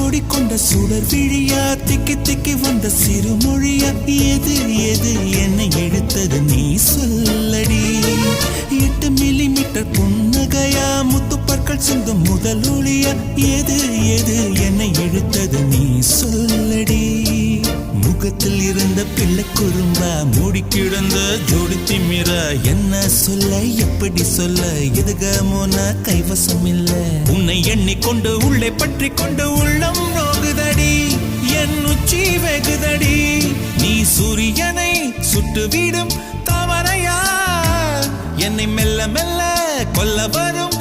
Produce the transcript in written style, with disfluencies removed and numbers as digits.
ஓடிக்கொண்ட சுடர் விழியா திக்கி திக்கி வந்த சிறுமொழியா எது எது என்னை எடுத்தது நீ சொல்லடி 8 மில்லிமீட்டர் புன்னகையா முத்துப்பற்கள் சிந்தும் முதல் ஒளியா எது எது என்னை எடுத்தது நீ சொல்லடி முகத்தில் இருந்த பிள்ளை குறும்பா மூடி கிடந்த ஜோடி திமிரா என்ன சொல்ல எப்படி சொல்ல எதுகமோனா கைவசம் இல்ல உன்னை எண்ணிக்கொண்டு உள்ளே பற்றி கொண்டு உள்ளம் நோகுதடி என் உச்சி வெகுதடி நீ சூரியனை சுட்டுவிடும் தாமரையா என்னை மெல்ல மெல்ல கொல்ல வரும்